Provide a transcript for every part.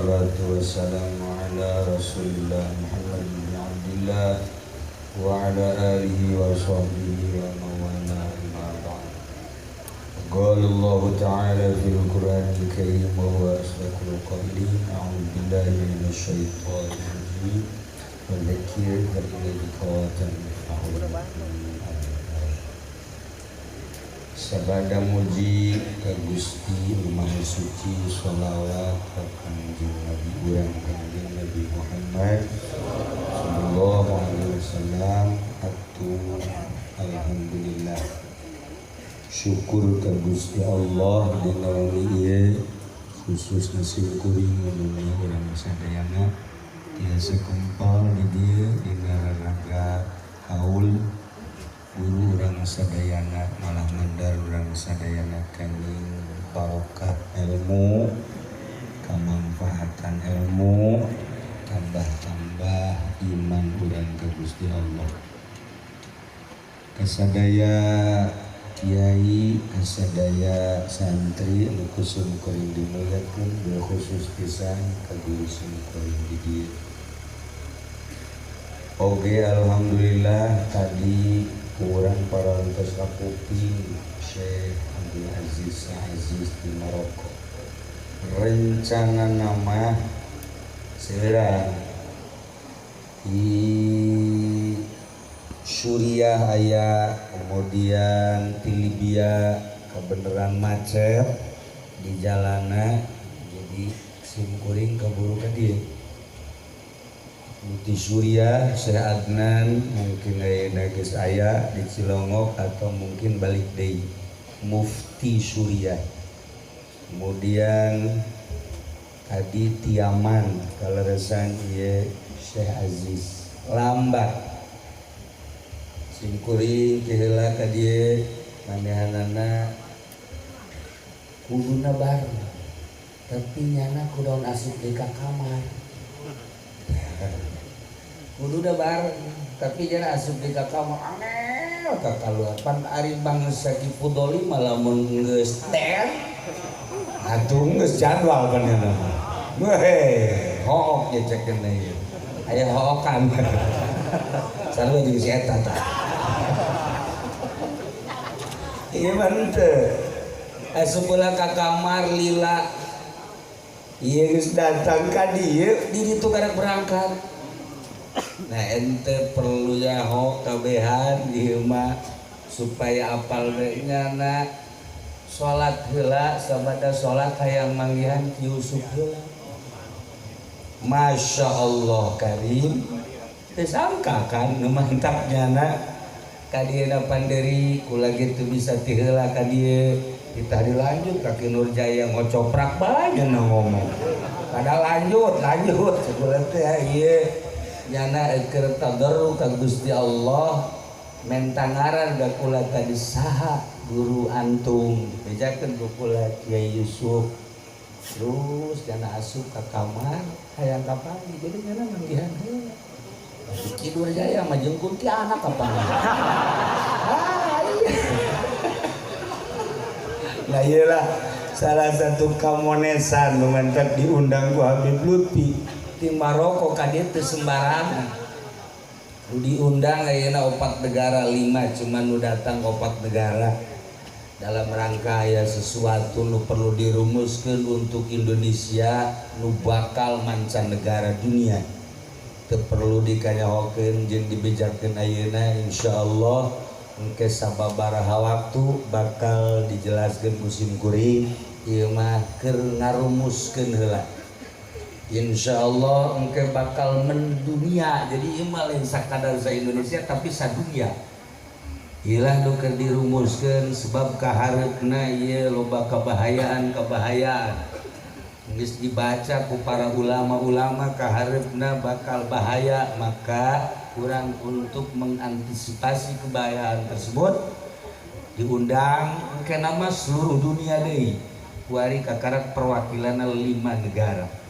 wassalatu wassalamu ala Rasulillah Muhammad bin Abdillah wa ala alihi wa sahbihi wa mawana amma ba'd. Qala Allah ta'ala fil Qur'anil Karim wa huwa asdaqul qailin. A'udzu billahi minasy syaithanir rajim. Wa dzakir fa inna dzikra Sabada muji ka Gusti Maha Suci, sholawat ka Kanjeng Nabi urang Kanjeng Nabi Muhammad sallallahu alaihi wasallam. Alhamdulillah, syukur ka Gusti Allah dina ieu khusus nasim kuring dunia urang sadayana tiasa kumpul di dieu dina raraga haul guru urang sadayana malah mandar urang sadayana kaning barokah ilmu, kemanfaatan ilmu, tambah-tambah iman urang ka Gusti Allah. Kasadaya kiai, kasadaya santri anu kusum kuring dimuliakeun, bil khusus pisan ka guru sumkuring di dieu. Oke, alhamdulillah tadi kurang parantos kapuping Syekh Abdul Aziz Aziz di Maroko. Rencana nama sekarang di Suriah aya, kemudian di Libya kebeneran macet di jalana, jadi simkuring keburu ka dieu. Di Suriah saya Adnan mungkin ayeuna geus aya di Cilongok atau mungkin balik deui Mufti Suriah. Kemudian tadi Tiaman kaleresan ieu Syekh Aziz lambat simkuring keheula ka dieu manehanana kuduna bareng tapi nyana kudaon asup di ka kamar. Kudu udah bareng, tapi jangan asup di kamar aneh. Kakaluapan ari bangsa Kipudoli malah mun geus ten, atuh geus jadwal bener. Weh, hook ya cek kene ieu. Aya hookan. Sarua jeung si eta tah. Ieu mah teu. Asup heula ka kamar lila. Ieu geus datang ka dieu, di ditu karek berangkat. Nah ente perlu nyaho kabehan di rumah supaya apal nyana sholat heula sabada sholat hayang manggihan Yusuf heula. Masya Allah karim, disangka kan mantap nyana kadieuna panderi kula gitu bisa ti heula ka dieu kita dilanjut kaki Nurjaya ngocoprak banyak ngomong pada lanjut sebulan teh ieu nyana keur tadarruk ka Gusti Allah mentangaran da kula tadi saha guru antum bejakeun ku kula Kiai Yusuf terus nyana asup ka kamar hayang kapagi jadi nyana manggihan heula Ki Nurjaya mah jeung kuntilanak kapagi nah iyalah salah satu kamonesan mantap diundang ku Habib Lutfi di Maroko ka dieu teu sembarangan. Diundang ayeuna 4 negara 5 cuman nu datang 4 negara. Dalam rangka aya sesuatu nu perlu dirumuskeun untuk Indonesia nu bakal mancanegara dunia. Teu perlu dikanyahokeun jeung dibejakeun ayeuna insyaallah engke sababaraha waktu bakal dijelaskeun musim kuring ieu mah keur ngarumuskeun heula. Insyaallah engke bakal mendunia jadi ieu mah lain sakadar sa Indonesia tapi sadunia. Ilah nu keur dirumuskeun sebab kahareupna ieu loba kabahayaan. Geus dibaca ku para ulama-ulama kahareupna bakal bahaya maka kurang untuk mengantisipasi kebahayaan tersebut diundang ke nama seluruh dunia deui kuari kakarak perwakilan 5 negara.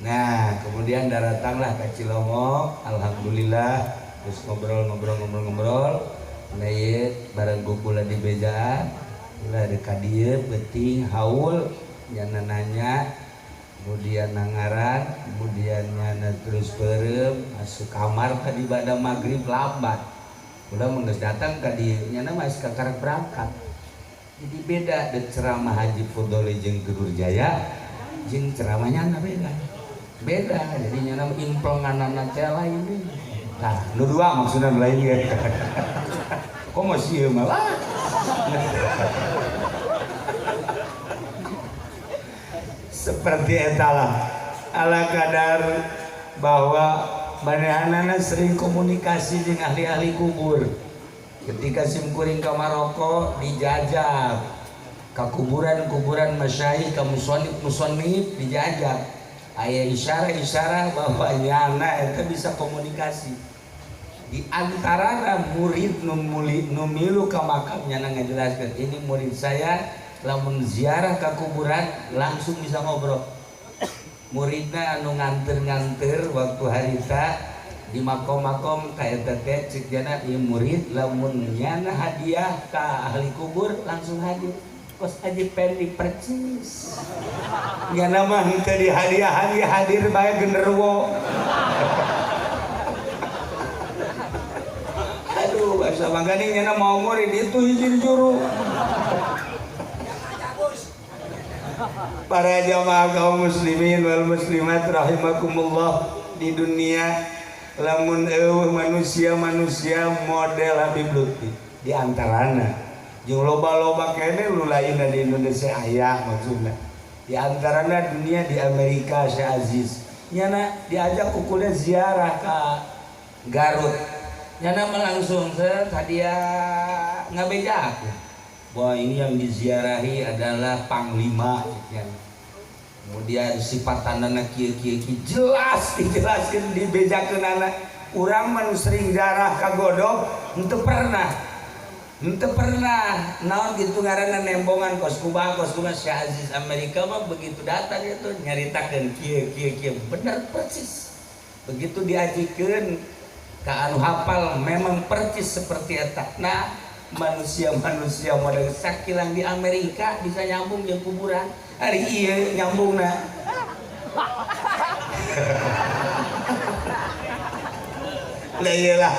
Nah kemudian datanglah ke Cilongok, alhamdulillah terus ngobrol. Nah ieu bareng kula di bejaan, ulah dekat dieu penting haul nyana nanya kemudian nangaran, kemudian nyana terus berem masuk kamar tadi pada maghrib lambat udah mengges datang tadi nyana masih kakarak berangkat jadi beda dan ceramah Haji Fudoli jeung Gedur Jaya jeung ceramahnya beda jadi nyana implenganana teh lain nah nu dua maksudnya lain ya kok masih malah seperti etalah ala kadar bahwa manehanana sering komunikasi dengan ahli-ahli kubur ketika simkuring ke Maroko dijajab ke kuburan-kuburan masyayikh ke musonif dijajab aya isyarah-isyarah bahwa nyana itu bisa komunikasi di antara murid numilu ke makamnya ngajelaskeun ini murid saya lamun ziarah ke kuburan langsung bisa ngobrol muridna anu nganter-nganter waktu harita di makom-makom ka eta teh cik jana ieu murid lamun nyana hadiah ka ahli kubur langsung hadir kos aja pengen dipercis nyana mah teu di hadiah hadir bae genderuwo aduh basa mangkani nyana mau murid itu hiji juru para jamaah kaum muslimin wal muslimat rahimakumullah di dunia lamun manusia model Habib Lutfi di antarana jeung loba-loba kene lu lain di Indonesia aya maksudna di antarana dunia di Amerika Syekh Aziz nyana diajak kukunya ziarah ka Garut nyana langsung hadiah ngabejak bahwa ini yang diziarahi adalah Panglima kemudian sifatanana kieu jelas dijelaskeun dibejakeun anak urang mah sering ziarah ka Godog henteu pernah naon gitu ngaranna nembongan kos kumaha Syekh Aziz Amerika mah begitu datang itu nyaritakeun kieu bener persis begitu diajikeun ka anu hafal memang persis seperti eta nah manusia model sakilang di Amerika bisa nyambung jeung kuburan hari iya nyambungna lah iyalah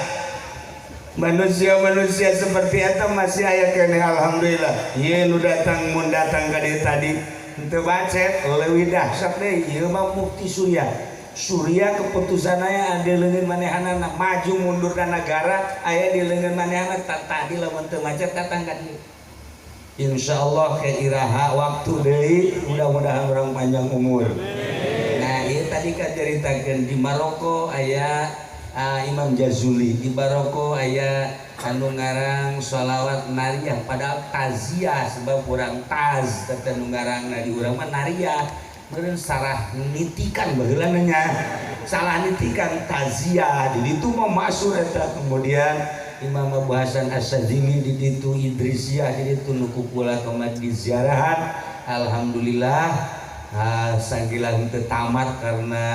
manusia seperti itu masih aya kene alhamdulillah ieu nu datang mun datang ka dieu tadi henteu bacet leuwih dahsyat deui ieu mah mukti Surya keputusannya ada leungeun manehanana maju mundur dan negara aya di leungeun manehanana tadi lamun teu macet datang ka dieu insyaallah ke iraha waktu deui mudah-mudahan urang panjang umur nah ieu tadi kaceritakeun di Maroko aya Imam Jazuli di Maroko aya anu ngarang sholawat nariyah padahal taziah sebab urang taz teh nu ngarangna di urang mah nariyah meureun salah nitikan baheulana salah nitikan taziah di ditu mah masyhur eta kemudian Imam Abu Hasan Asy-Syadzili di ditu Idrisiyah di ditu nu kukula kamari di ziarahan alhamdulillah sagilang teu tamat karena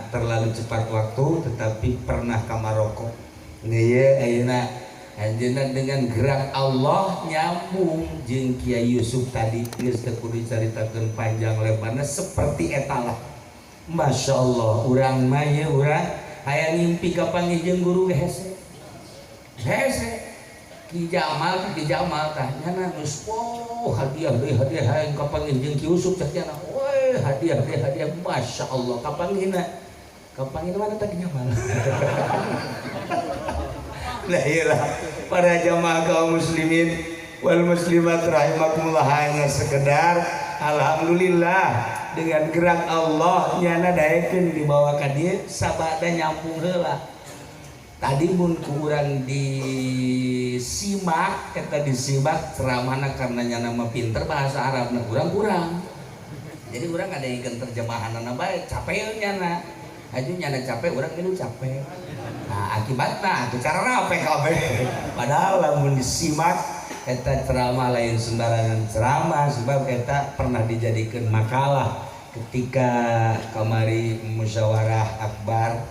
terlalu cepat waktu tetapi pernah ka Maroko ngeue ayeuna anjeunna dengan gerak Allah nyambung jeung Kiai Yusuf tadi geus teu kudu dicaritakeun panjang lebarna seperti eta lah Masya Allah urang mah ye urang aya ngimpi ka pangijeng guru hese Ki Jamal tah nyana geus hadiah hayang ka pangijeng Ki Yusuf teh cenah weh hadiah Masya Allah ka pangina mana teh Jamal lah iyalah para jamaah kaum muslimin wal muslimat rahimakumullah hanya sekedar alhamdulillah dengan gerak Allah nyana daekeun dibawa ka dieu sabada nyambung heula tadi mun kurang disimak eta disimak ceramahna karena nyana mah pinter bahasa Arabna kurang jadi urang ada ikeun terjemahanna bae capek nyana aju nyana capek urang kieu capek nah akibatna itu cara apa kabeh padahal lamun disimak eta ceramah lain sembarangan ceramah sebab eta pernah dijadikan makalah ketika kamari musyawarah akbar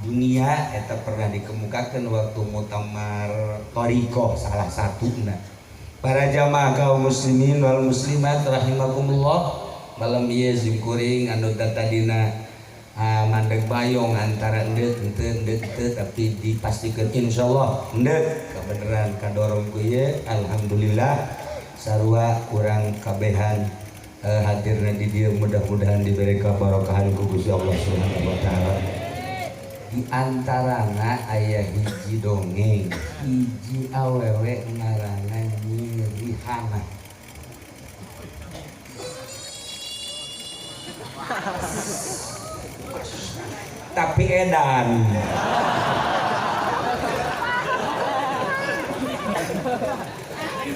dunia eta pernah dikemukakan waktu muktamar Thariqah salah satuna para jamaah kaum muslimin wal muslimat rahimakumullah malam ieu kuring anu tadina mandeg bayong antara endeuh henteu tapi dipastikan insyaallah endeuh kabeneran kadorong ku ieu alhamdulillah sarua urang kabehan hadirna di dieu mudah-mudahan diberi kabarokahan ku Gusti Allah Subhanahu wa taala. Di antarana aya hiji dongeng, hiji awewe ngaranna Nyi Rihana. Tapi edan.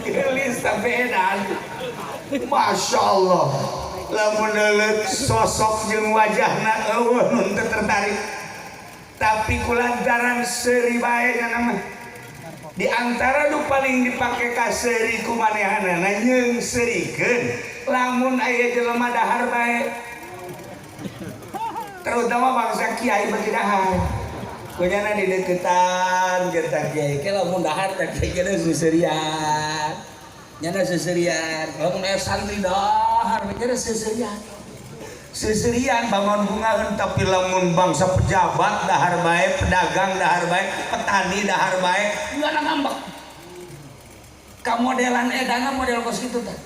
Gelis tapi edan. Masya Allah. Lamun leuleuh sosok jeung wajahna eueuh nun teu tertarik. Tapi kulantaran seuri bae nya mah. Di antara nu paling dipake ka seuri ku manehanana nyeungseurikeun lamun aya jelema dahar bae. Terutama bangsa kiai bagi dahar. Kunyana di deketan getak kiai ke lamun dahar teh kiai geus seurian. Nyana seurian. Lamun aya santri dahar geus seurian. Seserian bangun bungahan tapi lamun bangsa pejabat dahar bae, pedagang dahar bae, petani dahar bae, enggak ngambek. Kamodelan edana model kos kitu teh.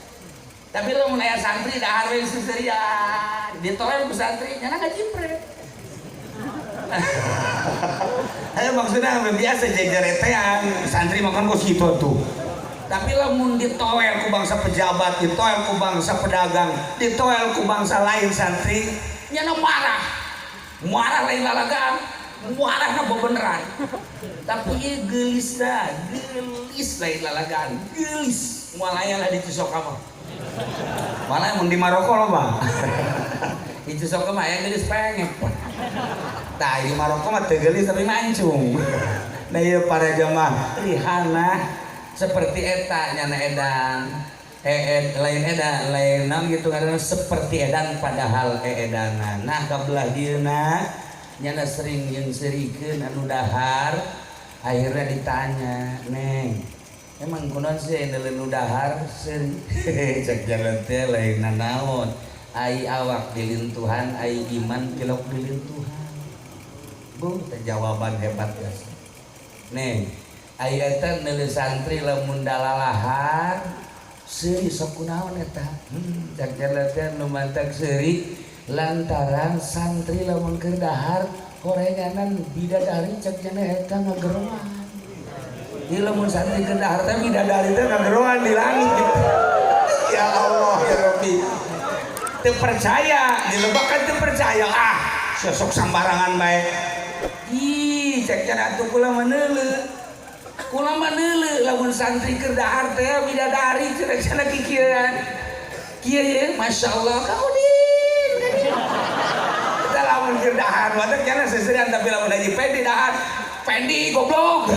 Tapi lamun aya santri dahar bae seserian, ditolak ku santri nya ngajipret. Ayo maksudnya biasa jejeretean, santri makan kos kitu tuh. Tapi lamun ditoel ku bangsa pejabat, ditoel ku bangsa pedagang, ditoel ku bangsa lain santri, nyana marah lain lalagaan, marahna bebeneran. Tapi ieu geulis lain lalagaan, geulis moal aya lah di Cisok mah. Malah mun di Maroko loh mah. Di Cisok mah aya geulis pengek. Tah di Maroko mah teu geulis tapi mancung. Nah ieu para jamaah Rihana seperti eta nyana edan lain nam gitu karena seperti edan padahal edanan. Nah kabelah dieuna nyana sering yang serikeun anu dahar akhirnya ditanya neng emang kunaon sih anu dahar seri cek jalan teh lain naon ai awak dilintuhan ai iman kilok dilintuhan bu jawaban hebat ya neng ayatan neuleuh santri lamun dalalahar seuri sok kunaon eta cak jalan nu mantag seuri lantaran santri lamun keur dahar korenganan bidadari cak jana eta ngageroan ieu lamun santri keur dahar teh bidadari teh ngageroan di langit ya Allah ya Rabbi teu percaya dilebakan teu percaya sosok sambarangan bae ih cak jana atuh kula meneuleuh kula mah neuleuh lamun santri keur dahar teh bidadari cenah kikieuan. Kieu ye masyaallah kaudin. Kita lamun keur dahar mah teh cenah seserian tapi lamun haji pendi dahar pendi goblok.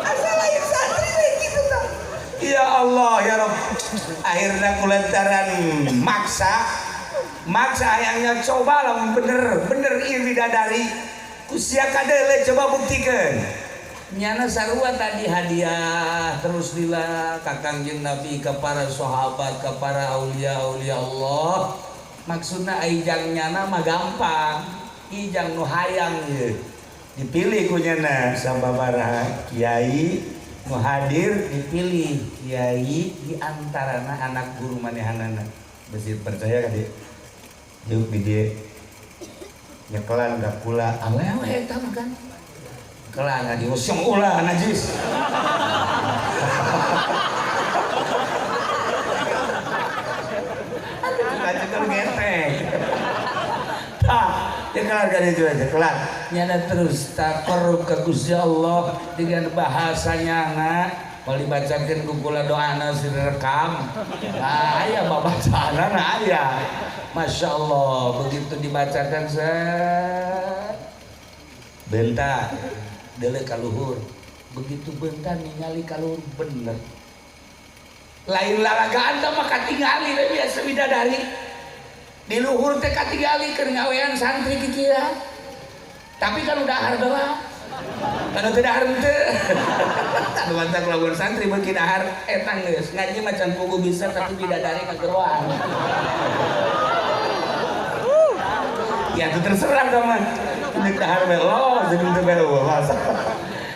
Asal lain santri we kitu tah. Ya Allah ya Rabb. Akhirna kulantaran maksa ayangnya coba lah bener ieu bidadari kusia kadeule coba buktikan nyana sarua tadi hadiah terus lila ka Kangjeng Nabi ka para sahabat ka para aulia Allah maksudna aijang nyana mah gampang ijang nu hayang ieu dipilih ku nyana sababaraha kiai nu hadir dipilih kiai di antarana anak guru manehanana besi percaya ka dia yuk di dia nyekelan gak pula awewe eta mah kan kelan adi usung ulah najis aduh kacekel geteng tah nyekelan kan itu aja kelan nyana terus takor ke Gusti Allah dengan bahasanya kalau dibacakan kukula doana direkam aya babacaanana aya Masya Allah begitu dibacakan bentar deuleu ka luhur begitu bentar ningali ka luhur bener lain lalagaan teh mah katingali we biasa bidadari di luhur teh katingali keur ngawean santri kikieu tapi kan udah harga anu teu dahar teu anu mantak lamun santri beuki dahar etang geus ngaji macan pugu bisa tapi bidadari kageroan ya itu terserah sama ini dahar belo jadi itu belo masa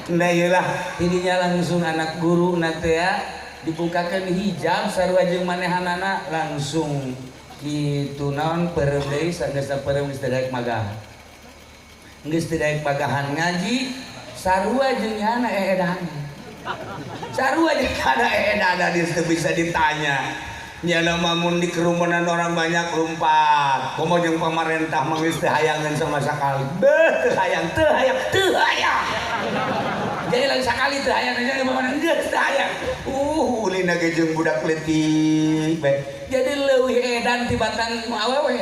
nah iyalah ininya langsung anak guru nanti ya dibukakan hijab sarua jeung manehanana langsung kitu naon peureum deui sageus peureum geus daek magah geus daek magahan ngaji sarua jeung nyana edan sarua jeung kana edan teu bisa ditanya nyana mamun di kerumunan orang banyak lompat komo jeung pamarentah mah geus teu hayangan sama sakali teu hayang jadi lagi sakali teu hayang aja pamarentah geus teu hayang ulina ge jeung budak leutik bae jadi leuwih edan tibatan awewe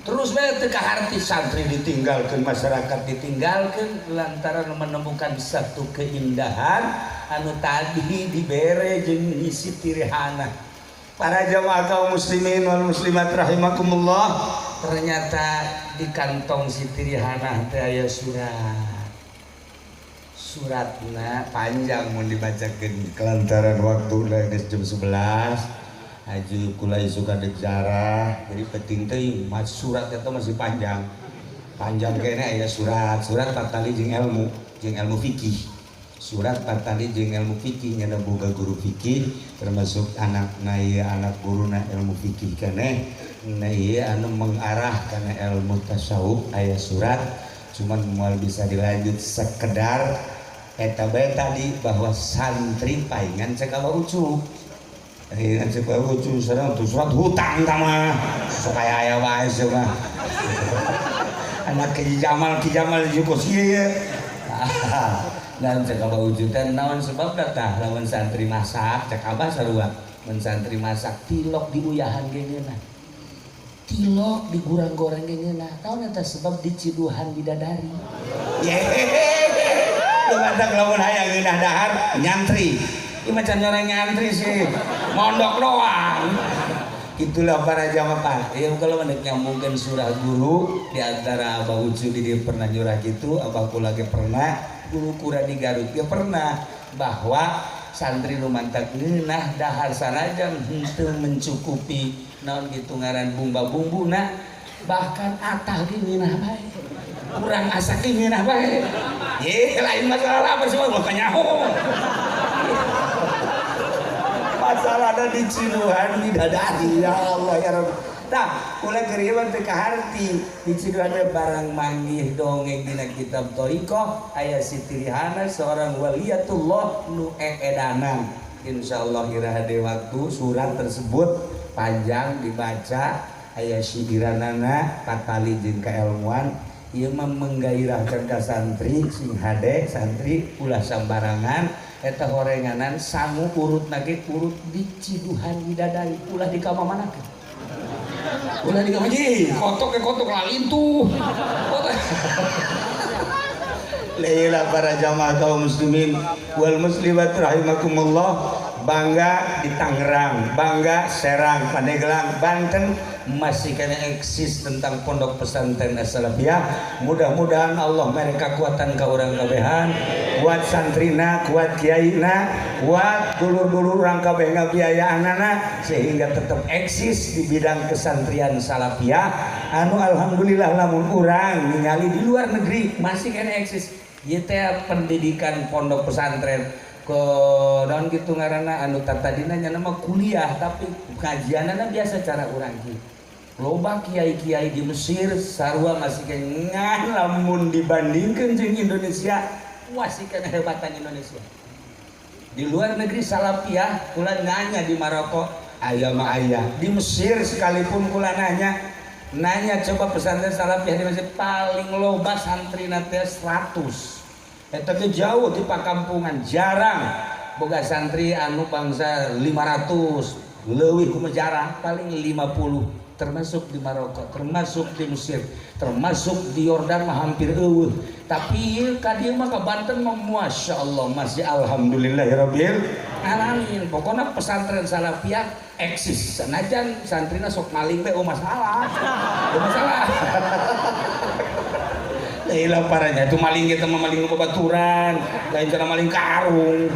terus bae teu kaharti santri ditinggalkeun masyarakat ditinggalkeun lantaran menemukan satu keindahan anu tadi dibere jeung ngisi tirihana. Para jamaah kaum muslimin wal muslimat rahimakumullah, ternyata di kantong si tirihana teh aya suratna panjang mun dibacakeun kelantaran waktu geus jam 11 Haji kulai suka dijarah jadi penting teh mas surat eta masih panjang kene aya surat patali jeung ilmu fikih surat patali jeung ilmu fikih nya boga guru fikih termasuk anakna ieu anak guruna ilmu fikih keneh na ieu anu mengarah kana ilmu tasawuf aya surat cuman moal bisa dilanjut sekedar eta bae tadi bahwa santri paingan cek ucuk ayeuna cek ucuk sareng tuh surat hutang tama supaya aya wae mah anak kijamal jukos ieu dan cek abah wujudan naon sebab datah lawan santri masak cek abah sarua mun santri masak tilok diuyahan geungeuna tilok digurang-goreng geungeuna naon eta sebab diciduhan bidadari lu madak lamun hayang ngeunah dahar nyantri ieu macan orang nyantri sih mondok doang itulah para jamaah ya kalau menek nyambungkeun surah guru di antara abah ucu di dia pernah nyurah gitu abah kula ge pernah guru kura di Garut ya pernah bahwa santri nu mantak ngeunah dahar sanajan henteu mencukupi naon kitu ngaran bumba-bumbuna bahkan atah ge ngeunah bae urang asak ge ngeunah bae ye lain masalah lapar semua bukan nyaho masalah ada di ciduhan bidadari ya Allah ya Rabbi tah ulah gerieuman teu kaharti di ciduhan barang manggih dongeng dina kitab thariqah aya sitirihana seorang waliyatullah nu edanan insyaallah iraha waktu surat tersebut panjang dibaca aya sidiranana patali jeung kailmuan ieu mah menggairahkeun ka santri sing hade santri ulah sambarangan eta horenganan sangu urut nage urut di ciduhan bidadari ulah di ka manakeun ulah di ka ji kotok lalin tuh Leila para jamaah kaum muslimin wal muslimat rahimakumullah bangga di Tangerang bangga Serang Pandeglang Banten masih kena eksis tentang pondok pesantren As-Salafiyah mudah-mudahan Allah mereka kuatan ka urang kabehan kuat santrina kuat kiaina kuat dulur-dulur urang kabeh ngabiayaanana sehingga tetap eksis di bidang kesantrian Salafiyah anu alhamdulillah lamun urang ningali di luar negeri masih kena eksis ieu teh pendidikan pondok pesantren ke daun gitu ngaranna anu tadina nya nama kuliah tapi kajianana biasa cara urang kieu loba kiai-kiai di Mesir sarua masih kengan lamun dibandingkeun jeung Indonesia masih kena hebatan Indonesia di luar negeri Salafiyah kula nanya di Maroko aya mah aya di Mesir sekalipun kula nanya coba pesantren Salafiyah di Mesir paling loba santrina teh 100 eta ge jauh di pakampungan jarang boga santri anu bangsa 500 leuwih kumaha jarang paling 50 termasuk di Maroko termasuk di Mesir termasuk di Yordan mah hampir eueuh tapi ieu ka dieu mah ka Banten mah masyaallah masih alhamdulillahirabbil alamin pokona pesantren Salafiyah eksis sanajan santrina sok maling teh masalah Ilah parahnya itu maling kita maling babaturan, lain karena maling karung.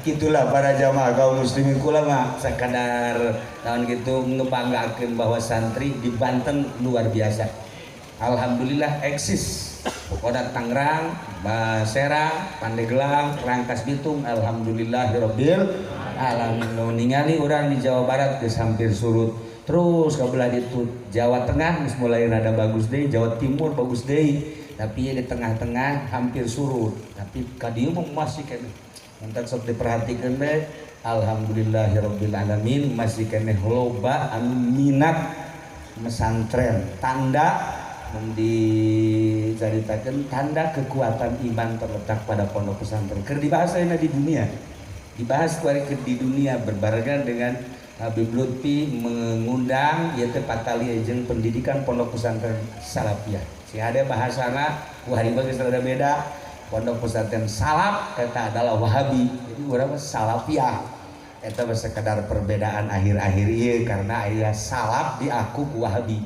Gitulah para jamaah kaum muslimin kula mah sekadar tahun gitu ngebanggakeun bahwa santri di Banten luar biasa. Alhamdulillah eksis. Pokoknya Tangerang, Serang, Pandeglang, Rangkas Bitung, alhamdulillahirabbil alamin. Ningali orang di Jawa Barat geus hampir surut. Terus kabelah itu Jawa Tengah geus mulai rada bagus deui, Jawa Timur bagus deui. Tapi ya di tengah-tengah hampir surut. Tapi kadieu masih kene. Entar sok diperhatikan deh. Alhamdulillahirabbil alamin masih kene loba anu minat mesantren. Tanda diceritakan tanda kekuatan iman terletak pada pondok pesantren. Keur dibahas ayeuna di dunia. Dibahas di dunia berbarengan dengan Habib Lutfi mengundang yaitu patali jeung pendidikan pondok pesantren Salafiyah. Si ada bahasana wahari geus rada beda. Pondok pesantren salaf eta adalah Wahabi. Jadi urang Salafiyah. Eta sekedar perbedaan akhir-akhir ieu karena aya salaf diaku ku Wahabi.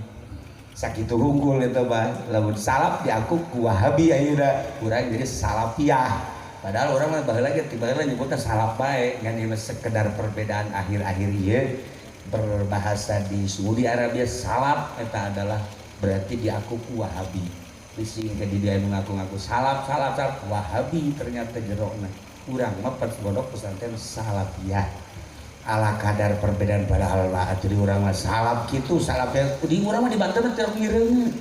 Sakitu unggul eta mah. Lamun salaf diaku ku Wahabi ayeuna urang jadi Salafiyah. Padahal orang mah baheula ge tiba-tiba nyebutna salaf bae, ngan ieu sekedar perbedaan akhir-akhir ieu. Berbahasa di Saudi Arabia salaf eta adalah berarti diaku ku Wahabi. Bising ke di dia mengaku-ngaku salaf Wahabi ternyata jerokna. Urang mah pondok pesantren Salafiyah. Ala kadar perbedaan pada hal lah jadi urang mah salaf kitu salafnya di urang mah di Banten teu mireung.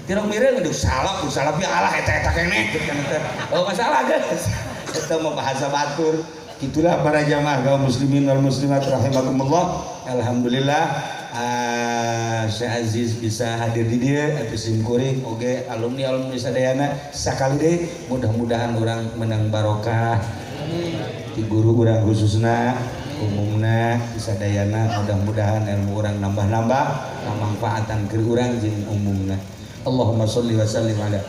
Tirong mireung deuk salaf alah eta keneh gitu kan teh. Oh masalah guys. Eta mah bahasa batur. Itulah para jamaah kaum muslimin wal muslimat rahimakumullah. Alhamdulillah Syekh Aziz bisa hadir di dia atau simkuring oge alumni sadayana sakali deui mudah-mudahan orang menang barokah di guru urang khususna umumna sadayana mudah-mudahan ilmu orang nambah-nambah manfaatan keur urang jeung umumna. Allahumma sholli wa sallim ala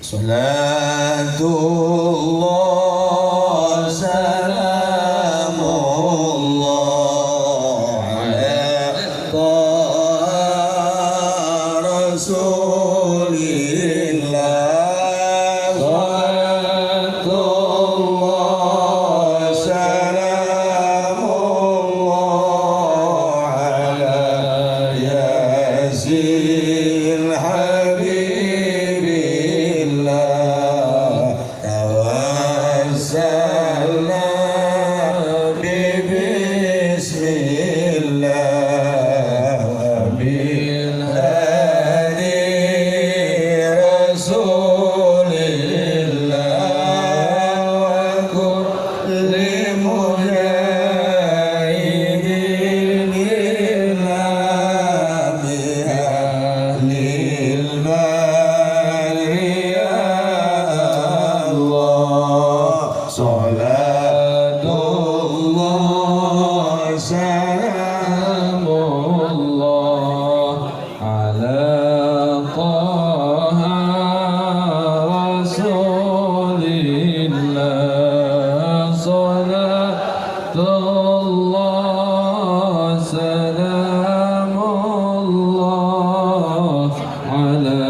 Salatullah salamullah ala taha rasulillah salatullah salamullah ala yasin habibillah tawassalna bismillah wa bil hadi rasulillah wa kulli mujahidin lillah bi'ahlil bari ya Allah salatullah salamullah ala taha rasulillah salatullah salamullah ala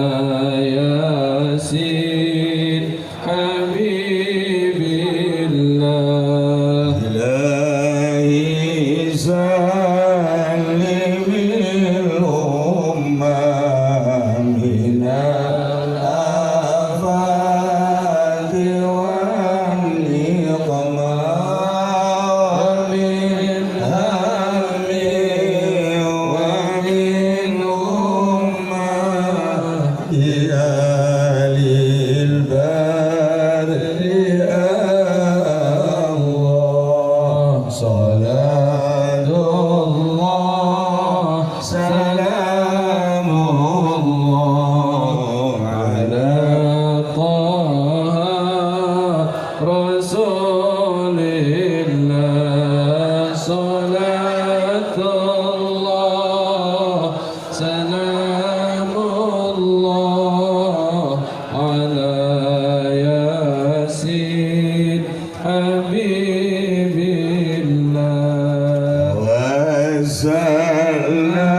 yasin habibillah ilahi sallimil ummah minal afati wan niqmah min hammi wa min ummah alil badri Allah salatullah salamullah ala taha rasulillah salatullah salamullah ala yasin habibillah wasalna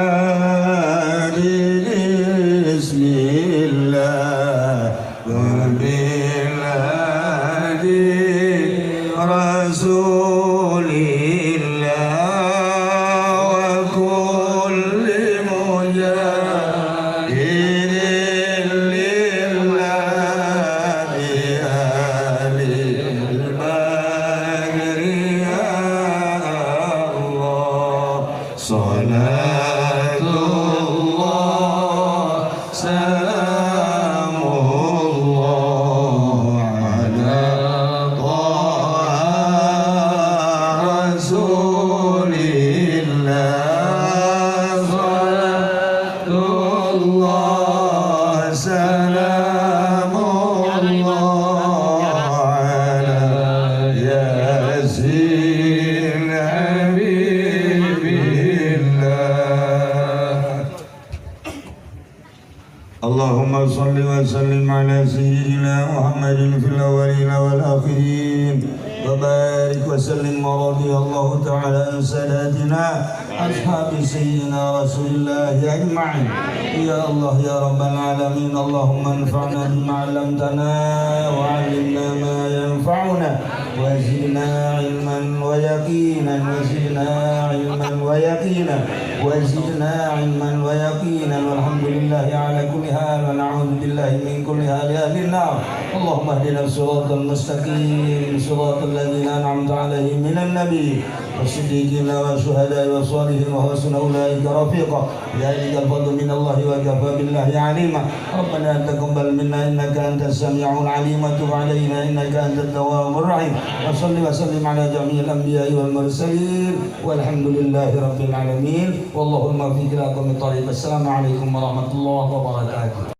وسلم على سيدنا محمد في الأولين والآخرين وبارك وسلم ورضي الله تعالى عن ساداتنا أصحاب سيدنا رسول الله أجمعين. يا الله يا رب العالمين، اللهم انفعنا بما علمتنا وعلمنا ما ينفعنا وزدنا علما ويقينا وزدنا علما ويقينا والحمد لله على كل حال ونعوذ بالله من كل حال أهل النار. اللهم اهدنا الصراط المستقيم صراط الذين أنعمت عليهم من النبي والصديقين والشهداء والصالحين وحسن أولئك رفيقا. ذلك الفضل من الله وكفى بالله عليما. ربنا تقبل منا إنك أنت السميع العليم وتب علينا إنك أنت التواب الرحيم. وصل وسلم على جميع الأنبياء والمرسلين والحمد لله رب العالمين. والله الموفق إلى أقوم الطريق. السلام عليكم ورحمة الله وبركاته.